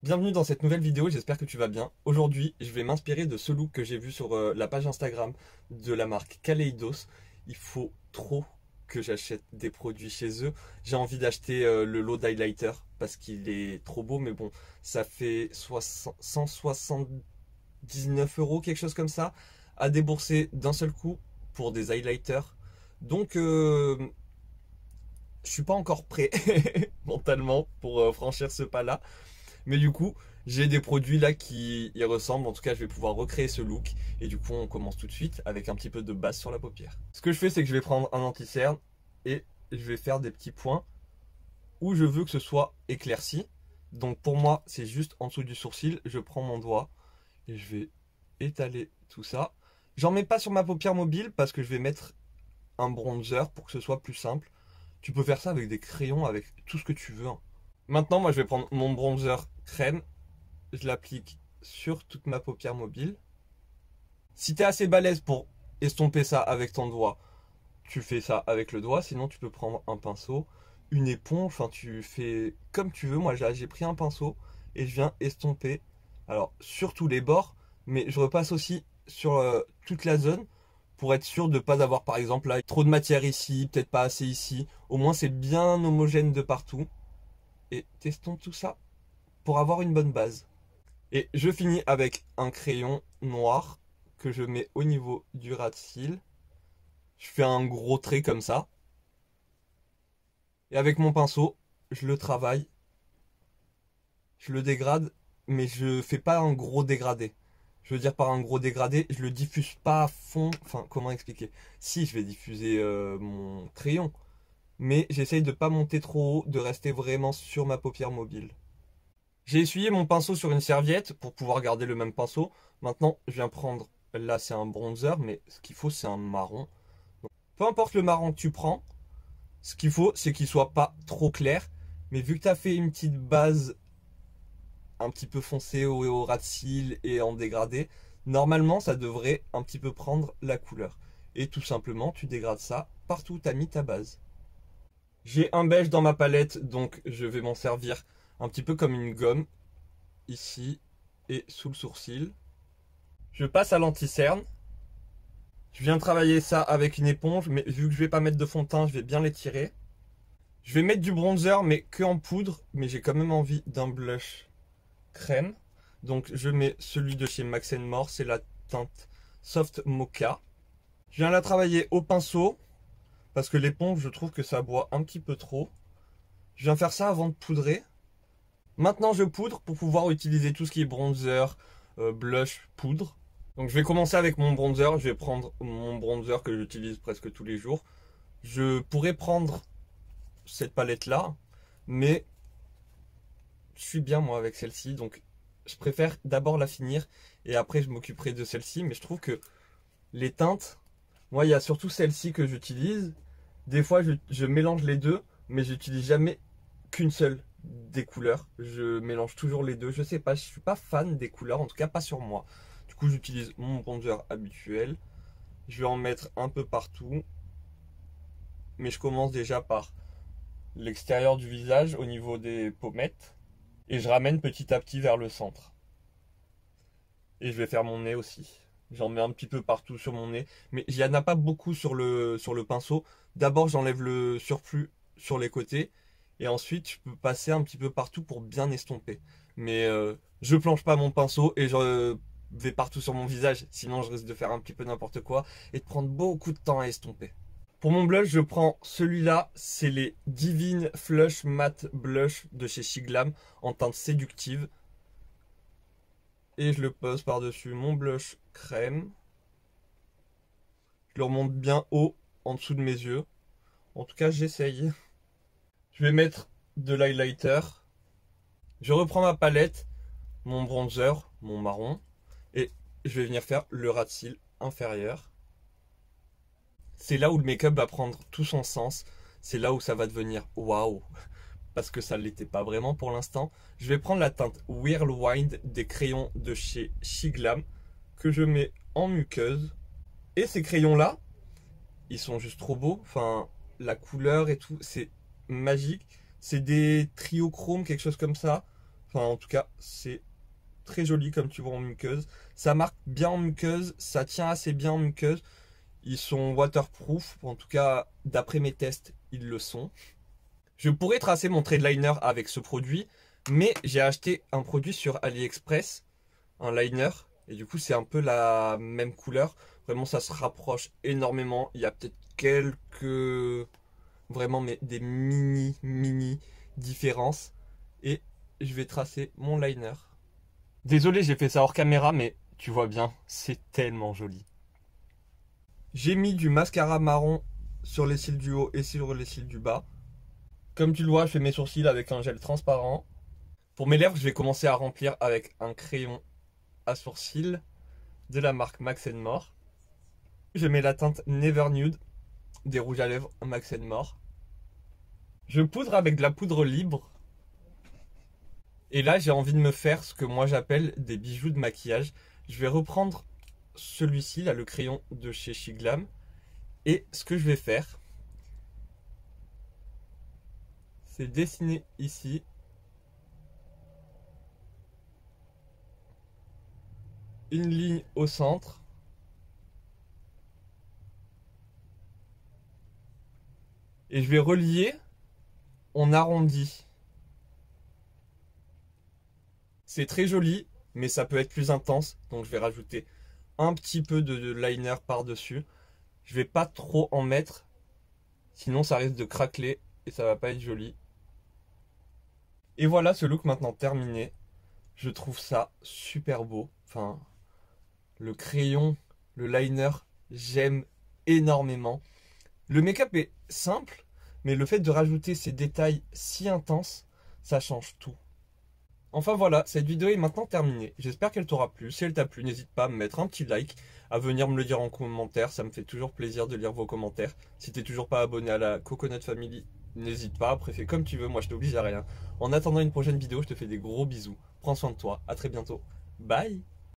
Bienvenue dans cette nouvelle vidéo, j'espère que tu vas bien. Aujourd'hui, je vais m'inspirer de ce look que j'ai vu sur la page Instagram de la marque Kaleidos. Il faut trop que j'achète des produits chez eux. J'ai envie d'acheter le lot d'highlighter parce qu'il est trop beau, mais bon, ça fait 179 euros, quelque chose comme ça, à débourser d'un seul coup pour des highlighters. Donc, je suis pas encore prêt mentalement pour franchir ce pas-là. Mais du coup, j'ai des produits là qui y ressemblent. En tout cas, je vais pouvoir recréer ce look. Et du coup, on commence tout de suite avec un petit peu de base sur la paupière. Ce que je fais, c'est que je vais prendre un anti-cerne et je vais faire des petits points où je veux que ce soit éclairci. Donc pour moi, c'est juste en dessous du sourcil. Je prends mon doigt et je vais étaler tout ça. J'en mets pas sur ma paupière mobile parce que je vais mettre un bronzer pour que ce soit plus simple. Tu peux faire ça avec des crayons, avec tout ce que tu veux, hein. Maintenant, moi, je vais prendre mon bronzer crème. Je l'applique sur toute ma paupière mobile. Si tu es assez balèze pour estomper ça avec ton doigt, tu fais ça avec le doigt. Sinon, tu peux prendre un pinceau, une éponge. Enfin, tu fais comme tu veux. Moi, j'ai pris un pinceau et je viens estomper. Alors, sur tous les bords, mais je repasse aussi sur toute la zone pour être sûr de ne pas avoir, par exemple, là, trop de matière ici, peut-être pas assez ici. Au moins, c'est bien homogène de partout. Et testons tout ça pour avoir une bonne base. Et je finis avec un crayon noir que je mets au niveau du ras de cils. Je fais un gros trait comme ça. Et avec mon pinceau, je le travaille, je le dégrade, mais je fais pas un gros dégradé. Je veux dire par un gros dégradé, je le diffuse pas à fond. Enfin, comment expliquer? Si, je vais diffuser mon crayon, mais j'essaye de pas monter trop haut, de rester vraiment sur ma paupière mobile. J'ai essuyé mon pinceau sur une serviette pour pouvoir garder le même pinceau. Maintenant, je viens prendre, là c'est un bronzer, mais ce qu'il faut c'est un marron. Donc, peu importe le marron que tu prends, ce qu'il faut c'est qu'il soit pas trop clair. Mais vu que tu as fait une petite base un petit peu foncée au ras de cils et en dégradé, normalement ça devrait un petit peu prendre la couleur. Et tout simplement, tu dégrades ça partout où tu as mis ta base. J'ai un beige dans ma palette, donc je vais m'en servir un petit peu comme une gomme ici et sous le sourcil. Je passe à l'anti-cerne. Je viens travailler ça avec une éponge, mais vu que je vais pas mettre de fond de teint, je vais bien l'étirer. Je vais mettre du bronzer, mais que en poudre, mais j'ai quand même envie d'un blush crème. Donc je mets celui de chez Max More, c'est la teinte Soft Mocha. Je viens la travailler au pinceau, parce que l'éponge, je trouve que ça boit un petit peu trop. Je viens faire ça avant de poudrer. Maintenant, je poudre pour pouvoir utiliser tout ce qui est bronzer, blush, poudre. Donc je vais commencer avec mon bronzer. Je vais prendre mon bronzer que j'utilise presque tous les jours. Je pourrais prendre cette palette-là, mais je suis bien moi avec celle-ci. Donc je préfère d'abord la finir et après je m'occuperai de celle-ci. Mais je trouve que les teintes, moi il y a surtout celle-ci que j'utilise. Des fois je mélange les deux, mais j'utilise jamais qu'une seule des couleurs. Je mélange toujours les deux. Je sais pas, je suis pas fan des couleurs, en tout cas pas sur moi. Du coup, j'utilise mon bronzer habituel. Je vais en mettre un peu partout. Mais je commence déjà par l'extérieur du visage au niveau des pommettes. Et je ramène petit à petit vers le centre. Et je vais faire mon nez aussi. J'en mets un petit peu partout sur mon nez. Mais il n'y en a pas beaucoup sur le pinceau. D'abord, j'enlève le surplus sur les côtés. Et ensuite, je peux passer un petit peu partout pour bien estomper. Mais je planche pas mon pinceau et je vais partout sur mon visage. Sinon, je risque de faire un petit peu n'importe quoi et de prendre beaucoup de temps à estomper. Pour mon blush, je prends celui-là. C'est les Divine Flush Matte Blush de chez Shiglam en teinte séductive. Et je le pose par-dessus mon blush crème. Je le remonte bien haut en dessous de mes yeux. En tout cas, j'essaye. Je vais mettre de l'highlighter. Je reprends ma palette, mon bronzer, mon marron, et je vais venir faire le ras de cils inférieur. C'est là où le make-up va prendre tout son sens. C'est là où ça va devenir waouh. Parce que ça ne l'était pas vraiment pour l'instant. Je vais prendre la teinte Whirlwind des crayons de chez Shiglam que je mets en muqueuse. Et ces crayons-là, ils sont juste trop beaux. Enfin, la couleur et tout, c'est magique. C'est des triochrome, quelque chose comme ça. Enfin, en tout cas, c'est très joli comme tu vois en muqueuse. Ça marque bien en muqueuse, ça tient assez bien en muqueuse. Ils sont waterproof, en tout cas, d'après mes tests, ils le sont. Je pourrais tracer mon trade liner avec ce produit, mais j'ai acheté un produit sur AliExpress, un liner, et du coup c'est un peu la même couleur. Vraiment ça se rapproche énormément. Il y a peut-être quelques, vraiment mais des mini différences. Et je vais tracer mon liner. Désolé, j'ai fait ça hors caméra, mais tu vois bien, c'est tellement joli. J'ai mis du mascara marron sur les cils du haut et sur les cils du bas. Comme tu le vois, je fais mes sourcils avec un gel transparent. Pour mes lèvres, je vais commencer à remplir avec un crayon à sourcils de la marque Max More. Je mets la teinte Never Nude des rouges à lèvres Max More. Je poudre avec de la poudre libre. Et là, j'ai envie de me faire ce que moi j'appelle des bijoux de maquillage. Je vais reprendre celui-ci, là, le crayon de chez Shiglam. Et ce que je vais faire, c'est dessiner ici une ligne au centre. Et je vais relier en arrondi. C'est très joli, mais ça peut être plus intense. Donc je vais rajouter un petit peu de liner par-dessus. Je vais pas trop en mettre, sinon ça risque de craqueler et ça va pas être joli. Et voilà ce look maintenant terminé. Je trouve ça super beau. Enfin, le crayon, le liner, j'aime énormément. Le make-up est simple, mais le fait de rajouter ces détails si intenses, ça change tout. Enfin voilà, cette vidéo est maintenant terminée. J'espère qu'elle t'aura plu. Si elle t'a plu, n'hésite pas à me mettre un petit like, à venir me le dire en commentaire. Ça me fait toujours plaisir de lire vos commentaires. Si t'es toujours pas abonné à la Coconut Family, n'hésite pas. Après, fais comme tu veux. Moi, je t'oblige à rien. En attendant une prochaine vidéo, je te fais des gros bisous. Prends soin de toi. À très bientôt. Bye!